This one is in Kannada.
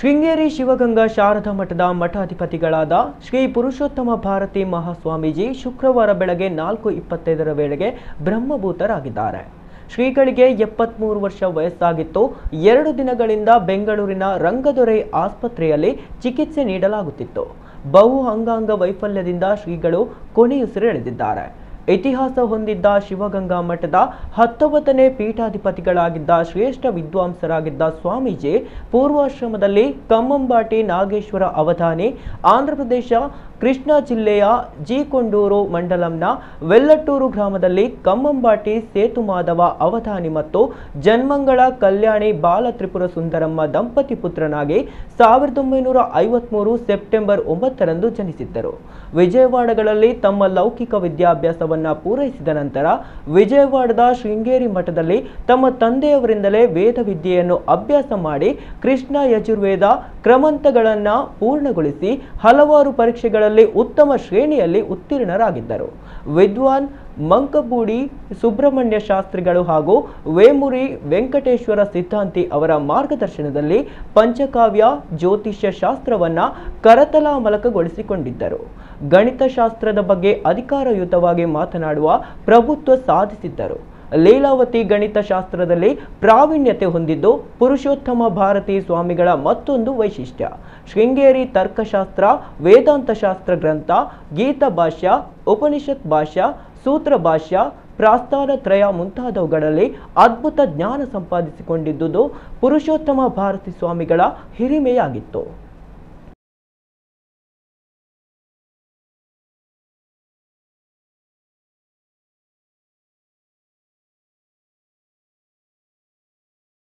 ಶೃಂಗೇರಿ ಶಿವಗಂಗಾ ಶಾರದಾ ಮಠದ ಮಠಾಧಿಪತಿಗಳಾದ ಶ್ರೀ ಪುರುಷೋತ್ತಮ ಭಾರತಿ ಮಹಾಸ್ವಾಮೀಜಿ ಶುಕ್ರವಾರ ಬೆಳಗ್ಗೆ 4:25 ವೇಳೆಗೆ ಬ್ರಹ್ಮಭೂತರಾಗಿದ್ದಾರೆ. ಶ್ರೀಗಳಿಗೆ 73 ವರ್ಷ ವಯಸ್ಸಾಗಿತ್ತು. 2 ದಿನಗಳಿಂದ ಬೆಂಗಳೂರಿನ ರಂಗದೊರೆ ಆಸ್ಪತ್ರೆಯಲ್ಲಿ ಚಿಕಿತ್ಸೆ ನೀಡಲಾಗುತ್ತಿತ್ತು. ಬಹು ಅಂಗಾಂಗ ವೈಫಲ್ಯದಿಂದ ಶ್ರೀಗಳು ಕೊನೆಯುಸಿರೆಳೆದಿದ್ದಾರೆ. ಇತಿಹಾಸ ಹೊಂದಿದ್ದ ಶಿವಗಂಗಾ ಮಠದ 19ನೇ ಪೀಠಾಧಿಪತಿಗಳಾಗಿದ್ದ ಶ್ರೇಷ್ಠ ವಿದ್ವಾಂಸರಾಗಿದ್ದ ಸ್ವಾಮೀಜಿ ಪೂರ್ವಾಶ್ರಮದಲ್ಲಿ ಕಮ್ಮಂಬಾಟಿ ನಾಗೇಶ್ವರ ಅವಧಾನಿ, ಆಂಧ್ರಪ್ರದೇಶ ಕೃಷ್ಣಾ ಜಿಲ್ಲೆಯ ಜೀಕೊಂಡೂರು ಮಂಡಲಂನ ವೆಲ್ಲಟ್ಟೂರು ಗ್ರಾಮದಲ್ಲಿ ಕಮ್ಮಂಬಾಟಿ ಸೇತುಮಾಧವ ಅವಧಾನಿ ಮತ್ತು ಜನ್ಮಂಗಳ ಕಲ್ಯಾಣಿ ಬಾಲತ್ರಿಪುರ ಸುಂದರಮ್ಮ ದಂಪತಿ ಪುತ್ರನಾಗಿ 1953 ಸೆಪ್ಟೆಂಬರ್ 9ರಂದು ಜನಿಸಿದ್ದರು. ವಿಜಯವಾಡಗಳಲ್ಲಿ ತಮ್ಮ ಲೌಕಿಕ ವಿದ್ಯಾಭ್ಯಾಸವನ್ನು ಪೂರೈಸಿದ ನಂತರ ವಿಜಯವಾಡದ ಶೃಂಗೇರಿ ಮಠದಲ್ಲಿ ತಮ್ಮ ತಂದೆಯವರಿಂದಲೇ ವೇದವಿದ್ಯೆಯನ್ನು ಅಭ್ಯಾಸ ಮಾಡಿ ಕೃಷ್ಣ ಯಜುರ್ವೇದ ಕ್ರಮಂತಗಳನ್ನು ಪೂರ್ಣಗೊಳಿಸಿ ಹಲವಾರು ಪರೀಕ್ಷೆಗಳಲ್ಲಿ ಉತ್ತಮ ಶ್ರೇಣಿಯಲ್ಲಿ ಉತ್ತೀರ್ಣರಾಗಿದ್ದರು. ವಿದ್ವಾನ್ ಮಂಕಬೂಡಿ ಸುಬ್ರಹ್ಮಣ್ಯ ಶಾಸ್ತ್ರಿಗಳು ಹಾಗೂ ವೇಮುರಿ ವೆಂಕಟೇಶ್ವರ ಸಿದ್ಧಾಂತಿ ಅವರ ಮಾರ್ಗದರ್ಶನದಲ್ಲಿ ಪಂಚಕಾವ್ಯ ಜ್ಯೋತಿಷ್ಯ ಶಾಸ್ತ್ರವನ್ನ ಕರತಲಾಮಲಕಗೊಳಿಸಿಕೊಂಡಿದ್ದರು. ಗಣಿತಶಾಸ್ತ್ರದ ಬಗ್ಗೆ ಅಧಿಕಾರಯುತವಾಗಿ ಮಾತನಾಡುವ ಪ್ರಭುತ್ವ ಸಾಧಿಸಿದ್ದರು. ಲೀಲಾವತಿ ಗಣಿತಶಾಸ್ತ್ರದಲ್ಲಿ ಪ್ರಾವೀಣ್ಯತೆ ಹೊಂದಿದ್ದು ಪುರುಷೋತ್ತಮ ಭಾರತಿ ಸ್ವಾಮಿಗಳ ಮತ್ತೊಂದು ವೈಶಿಷ್ಟ್ಯ. ಶೃಂಗೇರಿ ತರ್ಕಶಾಸ್ತ್ರ, ವೇದಾಂತ ಶಾಸ್ತ್ರ ಗ್ರಂಥ, ಗೀತ ಭಾಷ್ಯ, ಉಪನಿಷತ್ ಭಾಷ್ಯ, ಸೂತ್ರ ಭಾಷ್ಯ, ಪ್ರಾಸ್ಥಾನ ತ್ರಯ ಮುಂತಾದವುಗಳಲ್ಲಿ ಅದ್ಭುತ ಜ್ಞಾನ ಸಂಪಾದಿಸಿಕೊಂಡಿದ್ದುದು ಪುರುಷೋತ್ತಮ ಭಾರತಿ ಸ್ವಾಮಿಗಳ ಹಿರಿಮೆಯಾಗಿತ್ತು.